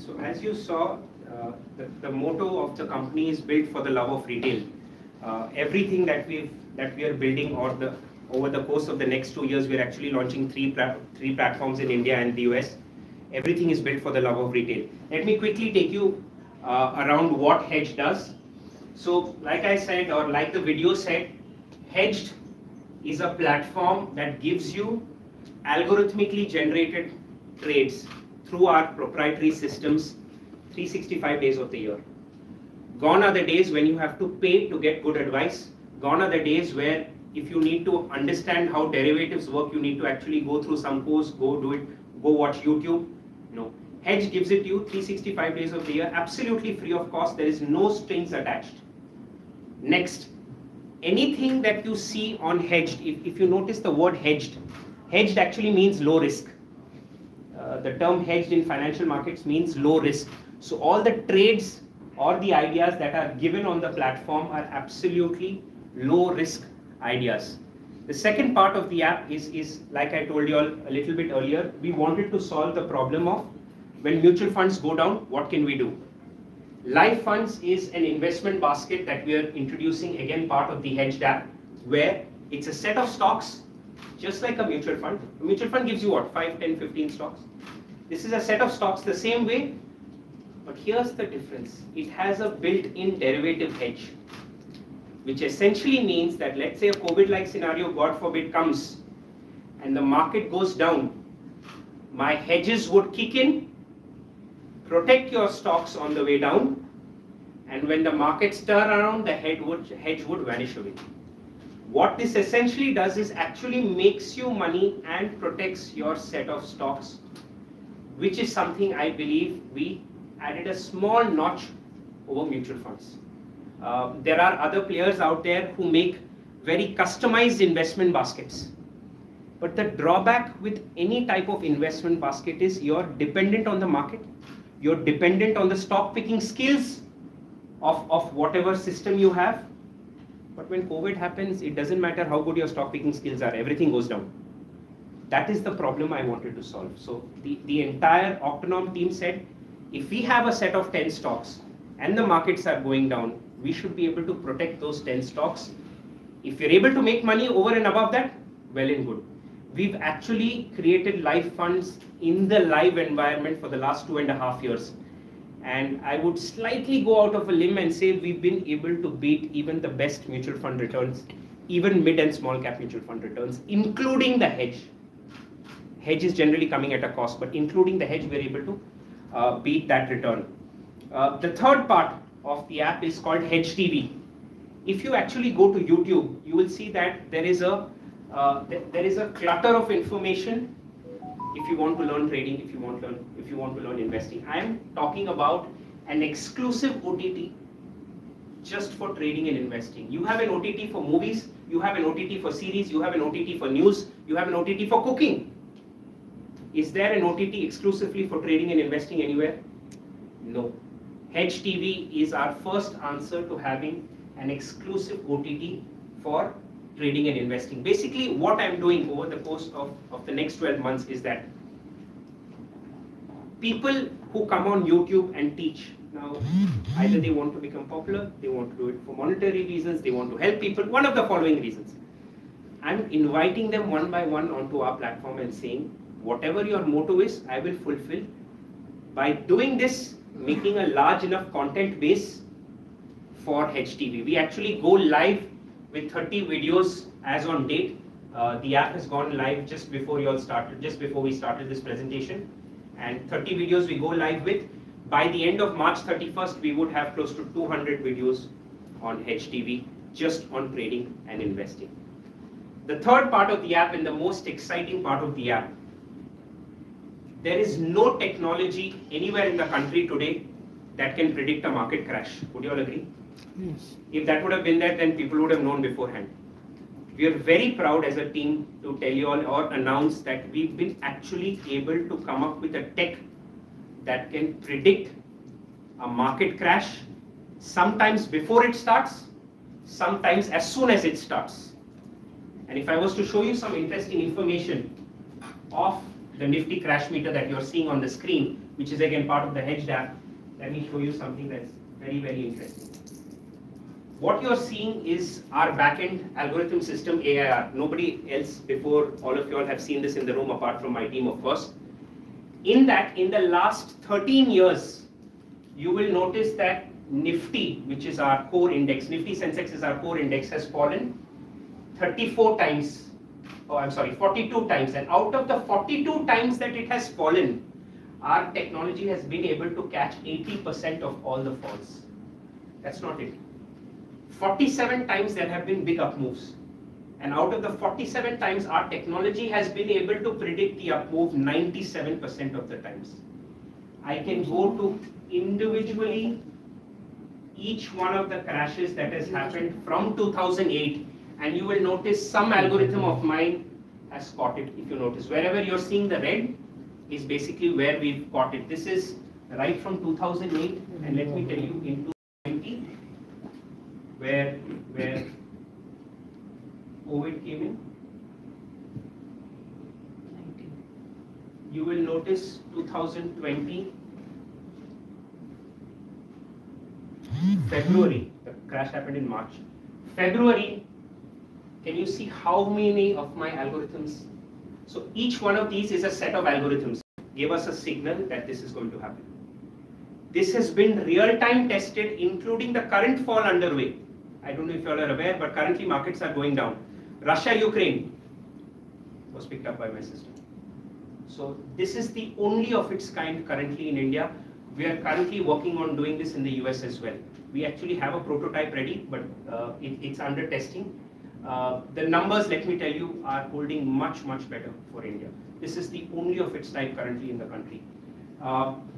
So as you saw, the motto of the company is built for the love of retail. Everything that we are building, over the course of the next 2 years, we're actually launching three platforms in India and the US. Everything is built for the love of retail. Let me quickly take you around what Hedged does. So like I said, or like the video said, Hedged is a platform that gives you algorithmically generated trades through our proprietary systems 365 days of the year. Gone are the days when you have to pay to get good advice. Gone are the days where if you need to understand how derivatives work, you need to actually go through some course, go do it, go watch YouTube. No. Hedge gives it to you 365 days of the year, absolutely free of cost. There is no strings attached. Next, anything that you see on Hedged, if you notice the word hedged actually means low risk. The term hedged in financial markets means low risk. So all the trades or the ideas that are given on the platform are absolutely low risk ideas. The second part of the app is like I told you all a little bit earlier, we wanted to solve the problem of when mutual funds go down, what can we do? Live funds is an investment basket that we are introducing, again part of the Hedged app, where it's a set of stocks, just like a mutual fund. A mutual fund gives you what, 5, 10, 15 stocks? This is a set of stocks the same way, but here's the difference. It has a built-in derivative hedge, which essentially means that let's say a COVID-like scenario, God forbid, comes and the market goes down, my hedges would kick in, protect your stocks on the way down, and when the markets turn around, the hedge would vanish away. What this essentially does is actually makes you money and protects your set of stocks, which is something I believe we added a small notch over mutual funds. There are other players out there who make very customized investment baskets. But the drawback with any type of investment basket is you're dependent on the market. You're dependent on the stock picking skills of whatever system you have. But when COVID happens, it doesn't matter how good your stock picking skills are, everything goes down. That is the problem I wanted to solve. So the entire Octonom team said, if we have a set of 10 stocks and the markets are going down, we should be able to protect those 10 stocks. If you're able to make money over and above that, well and good. We've actually created live funds in the live environment for the last 2.5 years. And I would slightly go out of a limb and say we've been able to beat even the best mutual fund returns, even mid and small cap mutual fund returns, including the hedge. Hedge is generally coming at a cost, but including the hedge, we're able to beat that return. The third part of the app is called Hedged TV. If you actually go to YouTube, you will see that there is a clutter of information. If you want to learn trading, if you want to learn investing, I am talking about an exclusive OTT just for trading and investing. You have an OTT for movies, you have an OTT for series, you have an OTT for news, you have an OTT for cooking. Is there an OTT exclusively for trading and investing anywhere? No. Hedged TV is our first answer to having an exclusive OTT for trading and investing. Basically, what I'm doing over the course of the next 12 months is that people who come on YouTube and teach, now either they want to become popular, they want to do it for monetary reasons, they want to help people, one of the following reasons. I'm inviting them one by one onto our platform and saying, whatever your motto is, I will fulfill. By doing this, making a large enough content base for Hedged TV. We actually go live with 30 videos as on date. The app has gone live just before we started this presentation. And 30 videos we go live with. By the end of March 31st, we would have close to 200 videos on Hedged TV, just on trading and investing. The third part of the app, and the most exciting part of the app, there is no technology anywhere in the country today that can predict a market crash. Would you all agree? Yes. If that would have been there, then people would have known beforehand. We are very proud as a team to tell you all or announce that we've been actually able to come up with a tech that can predict a market crash, sometimes before it starts, sometimes as soon as it starts. And if I was to show you some interesting information of the Nifty crash meter that you're seeing on the screen, which is again part of the Hedged app, let me show you something that's very, very interesting. What you're seeing is our backend algorithm system, AIR. Nobody else before all of you all have seen this in the room apart from my team, of course. In that, in the last 13 years, you will notice that Nifty, which is our core index, Nifty Sensex is our core index, has fallen 34 times. Oh, I'm sorry, 42 times. And out of the 42 times that it has fallen, our technology has been able to catch 80% of all the falls. That's not it. 47 times there have been big up moves. And out of the 47 times, our technology has been able to predict the up move 97% of the times. I can go to individually each one of the crashes that has happened from 2008, and you will notice some algorithm of mine has caught it. If you notice, wherever you're seeing the red is basically where we've caught it. This is right from 2008, and let me tell you, in 2020, where COVID came in, you will notice 2020 February, the crash happened in March. February, can you see how many of my algorithms? So each one of these is a set of algorithms. Give us a signal that this is going to happen. This has been real-time tested, including the current fall underway. I don't know if you all are aware, but currently markets are going down. Russia-Ukraine was picked up by my system. So this is the only of its kind currently in India. We are currently working on doing this in the US as well. We actually have a prototype ready, but it's under testing. The numbers, let me tell you, are holding much, much better for India. This is the only of its type currently in the country.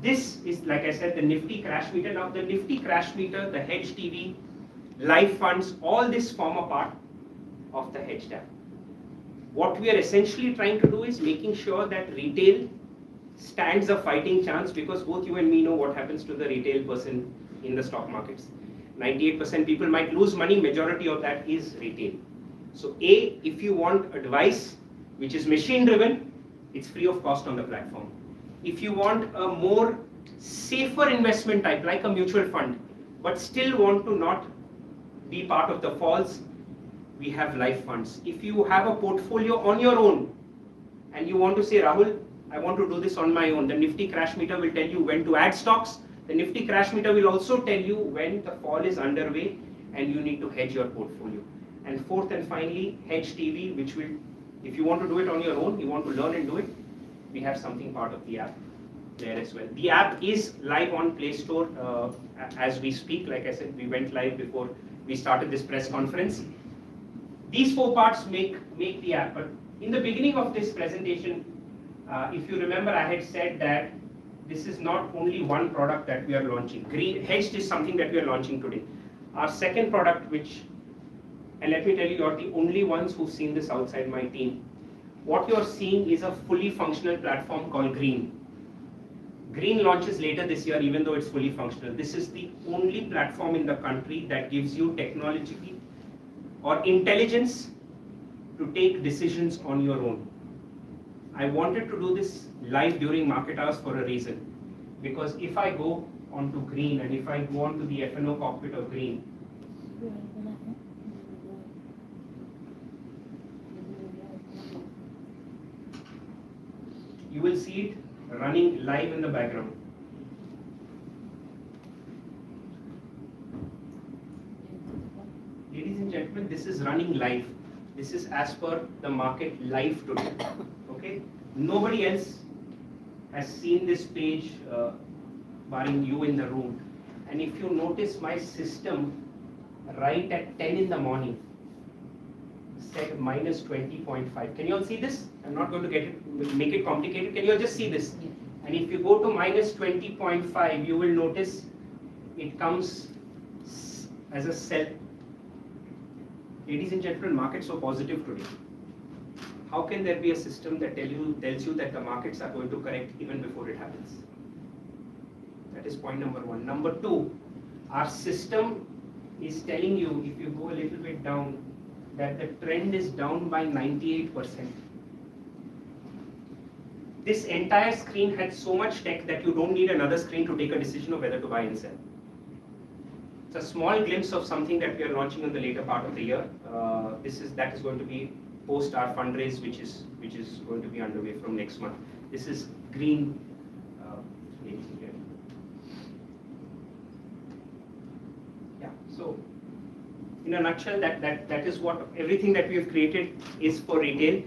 This is, like I said, the Nifty crash meter. Now the Nifty crash meter, the Hedged TV, live funds, all this form a part of the Hedged app. What we are essentially trying to do is making sure that retail stands a fighting chance, because both you and me know what happens to the retail person in the stock markets. 98% people might lose money, majority of that is retail. So A, if you want advice which is machine driven, it's free of cost on the platform. If you want a more safer investment type like a mutual fund, but still want to not be part of the falls, we have live funds. If you have a portfolio on your own and you want to say, Rahul, I want to do this on my own, the Nifty crash meter will tell you when to add stocks, The Nifty crash meter will also tell you when the fall is underway and you need to hedge your portfolio. And fourth and finally, Hedge TV, which will, if you want to do it on your own, you want to learn and do it, we have something part of the app there as well. The app is live on Play Store as we speak. Like I said, we went live before we started this press conference. These four parts make the app. But in the beginning of this presentation, if you remember, I had said that this is not only one product that we are launching. Hedged is something that we are launching today. Our second product, which, and let me tell you, you're the only ones who've seen this outside my team. What you're seeing is a fully functional platform called Green. Green launches later this year, even though it's fully functional. This is the only platform in the country that gives you technology or intelligence to take decisions on your own. I wanted to do this live during market hours for a reason. Because if I go onto Green and if I go onto the F&O cockpit of Green, you will see it running live in the background. Ladies and gentlemen, this is running live. This is as per the market live today. Okay? Nobody else has seen this page barring you in the room. And if you notice my system right at 10 in the morning said minus 20.5. Can you all see this? I'm not going to make it complicated. Can you all just see this? And if you go to minus 20.5, you will notice it comes as a sell. Ladies and gentlemen, markets are positive today. How can there be a system that tells you that the markets are going to correct even before it happens? That is point number one. Number two, our system is telling you, if you go a little bit down, that the trend is down by 98%. This entire screen had so much tech that you don't need another screen to take a decision of whether to buy and sell. It's a small glimpse of something that we are launching in the later part of the year. That is going to be post our fundraise, which is going to be underway from next month. This is Green. Yeah. So, in a nutshell, that is what everything that we have created is for retail.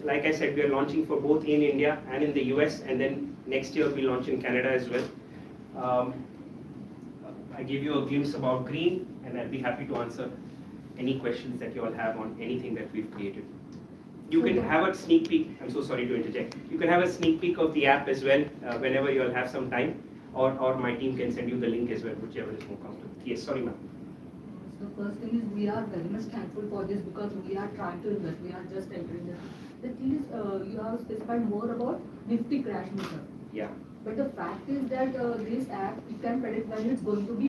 Like I said, we are launching for both in India and in the US, and then next year we'll launch in Canada as well. I gave you a glimpse about Green, and I'll be happy to answer any questions that you all have on anything that we've created. You can have a sneak peek. I'm so sorry to interject. You can have a sneak peek of the app as well whenever you all have some time, or my team can send you the link as well, whichever is more comfortable. Yes, sorry, ma'am. The first thing is we are very much thankful for this because we are trying to invest. We are just entering this. The thing is, you have specified more about Nifty crash meter. Yeah. But the fact is that this app, you can predict when it's going to be